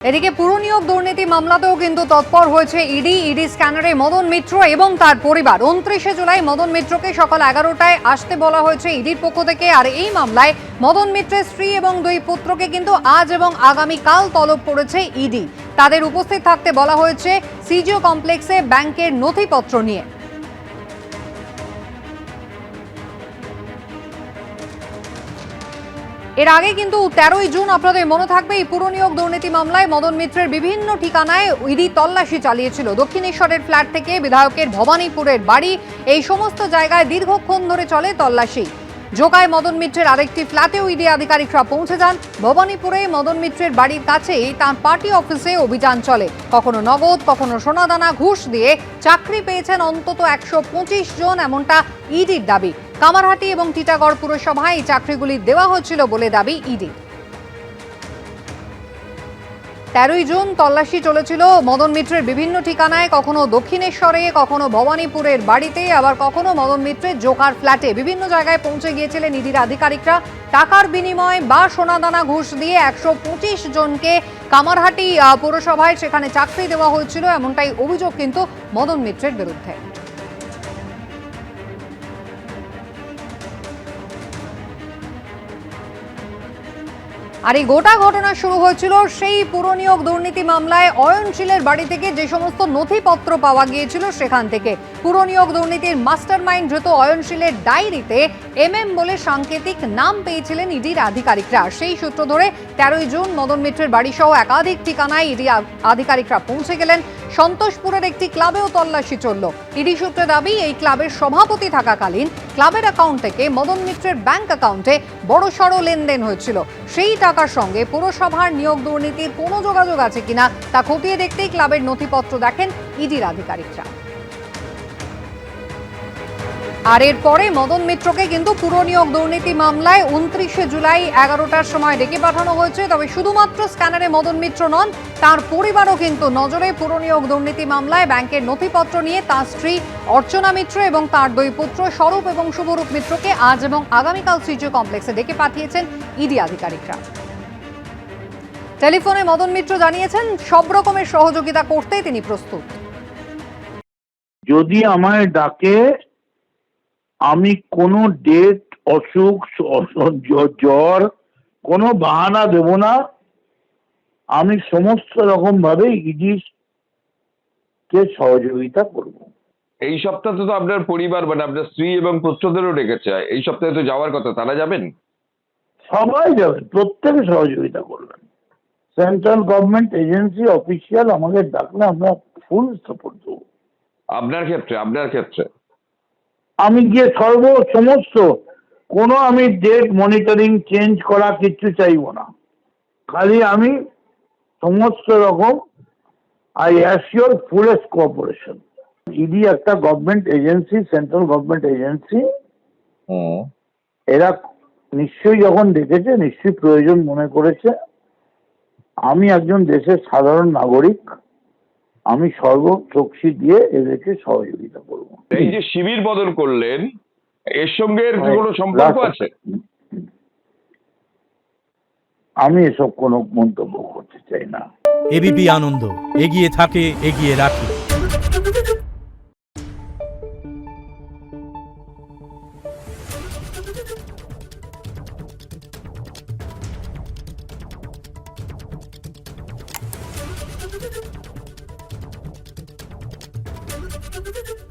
এদিকে পুর নিয়োগ দুর্নীতি মামলাতেও কিন্তু তৎপর হয়েছে ইডি স্ক্যানারে মদন মিত্র এবং তার পরিবার। 29 জুলাই মদন মিত্রকে সকাল 11টায় আসতে বলা হয়েছে ইডির পক্ষ থেকে। আর এই মামলায় মদন মিত্রের স্ত্রী এবং দুই পুত্রকে কিন্তু আজ এবং আগামীকাল তলব করেছে ইডি। তাদের উপস্থিত থাকতে বলা হয়েছে সিজিও কমপ্লেক্সে ব্যাংকের নথিপত্র নিয়ে। এর আগে কিন্তু 13ই জুন আপনাদের মনে থাকবে এই পুর নিয়োগ দুর্নীতি মামলায় মদন মিত্রের বিভিন্ন ঠিকানায় ইডি তল্লাশি চালিয়েছিল। দক্ষিণেশ্বরের ফ্ল্যাট থেকে বিধায়কের ভবানীপুরের বাড়ি, এই সমস্ত জায়গায় দীর্ঘক্ষণ ধরে চলে তল্লাশি। জোকায় মদন মিত্রের আরেকটি ফ্ল্যাটেও ইডি আধিকারিকরা পৌঁছে যান। ভবানীপুরে মদন মিত্রের বাড়ির কাছেই তাঁর পার্টি অফিসে অভিযান চলে। কখনো নগদ, কখনো সোনাদানা ঘুষ দিয়ে চাকরি পেয়েছেন অন্তত 125 জন, এমনটা ইডির দাবি। কামারহাটি এবং টিটাগড় পুরসভায় এই চাকরিগুলি দেওয়া হচ্ছিল বলে দাবি ইডি। 13ই জুন তল্লাশি চলেছিল মদন মিত্রের বিভিন্ন ঠিকানায়, কখনো দক্ষিণেশ্বরে, কখনো ভবানীপুরের বাড়িতে, আবার কখনো মদন মিত্রের জোকার ফ্ল্যাটে। বিভিন্ন জায়গায় পৌঁছে গিয়েছিলেন ইডির আধিকারিকরা। টাকার বিনিময়ে বা সোনাদানা ঘুষ দিয়ে 125 জনকে কামারহাটি পুরসভায় সেখানে চাকরি দেওয়া হয়েছিল, এমনটাই অভিযোগ কিন্তু মদন মিত্রের বিরুদ্ধে। আর এই গোটা ঘটনা শুরু হয়েছিল সেই পুর নিয়োগ দুর্নীতি মামলায় অয়নশীলের বাড়ি থেকে যে সমস্ত নথিপত্র পাওয়া গিয়েছিল সেখান থেকে। পুর নিয়োগ দুর্নীতির মাস্টারমাইন্ড ধৃত অয়নশীলের ডায়েরিতে MM বলে সাংকেতিক নাম পেয়েছিলেন ইডির আধিকারিকরা। সেই সূত্র ধরে 13ই জুন মদন মিত্রের বাড়ি সহ একাধিক ঠিকানায় ইডি আধিকারিকরা পৌঁছে গেলেন। সন্তোষপুরের একটি ক্লাবেও তল্লাশি চলল। ইডি সূত্রে দাবি, এই ক্লাবের সভাপতি থাকাকালীন ক্লাবের অ্যাকাউন্ট থেকে মদন মিত্রের ব্যাংক অ্যাকাউন্টে বড়সড় লেনদেন হয়েছিল। সেই টাকার সঙ্গে পুরসভার নিয়োগ দুর্নীতির কোনো যোগাযোগ আছে কিনা তা খতিয়ে দেখতেই ক্লাবের নথিপত্র দেখেন ইডির আধিকারিকরা। আর এরপরে মদন মিত্রকে কিন্তু পুর নিয়োগ দুর্নীতি মামলায় 29 জুলাই 11টার সময় ডেকে পাঠানো হয়েছে। তবে শুধুমাত্র স্ক্যানারে মদন মিত্র নন, তার পরিবারও কিন্তু নজরে। পুর নিয়োগ দুর্নীতি মামলায় ব্যাংকের নথিপত্র নিয়ে তাঁর স্ত্রী অর্চনা মিত্র এবং তার দুই পুত্র স্বরূপ এবং শুভরূপ মিত্রকে আজ এবং আগামীকাল সিজিও কমপ্লেক্সে ডেকে পাঠিয়েছেন ইডি আধিকারিকরা। টেলিফোনে মদন মিত্র জানিয়েছেন সব রকমের সহযোগিতা করতে তিনি প্রস্তুত। যদি আমায় ডাকে, আমি কোনো ডেট, অসুখ, জ্বর, কোনো বাহানা দেব না। আমি সমস্ত রকম ভাবে ইডি কে সহযোগিতা করব। এই সপ্তাহে তো আপনার পরিবার মানে আপনার স্ত্রী এবং পুত্রদেরও ডেকেছে, এই সপ্তাহে তো যাওয়ার কথা, তারা যাবেন? সবাই যাবেন, প্রত্যেকে সহযোগিতা করবেন। সেন্ট্রাল গভর্নমেন্ট এজেন্সি অফিসিয়াল আমাদের ডাকলে আমরা ফুল সাপোর্ট দেবো। আপনার ক্ষেত্রে আমি গিয়ে সমস্ত কোনো আমি ডেট মনিটরিং চেঞ্জ করা কিচ্ছু চাইবো না। খালি আমি সমস্ত রকম I assure fullest cooperation. ED একটা government agency, central government agency. এরা নিশ্চয়ই যখন দেখেছে, নিশ্চয়ই প্রয়োজন মনে করেছে। আমি একজন দেশের সাধারণ নাগরিক, আমি সর্বশক্তি দিয়ে এদেরকে সহযোগিতা করব। এই যে শিবির বদল করলেন, এর সঙ্গে কোনো সম্পর্ক আছে? আমি এসব কোনো মন্তব্য করতে চাই না। এবিপি আনন্দ, এগিয়ে থাকে, এগিয়ে রাখে। Thank you.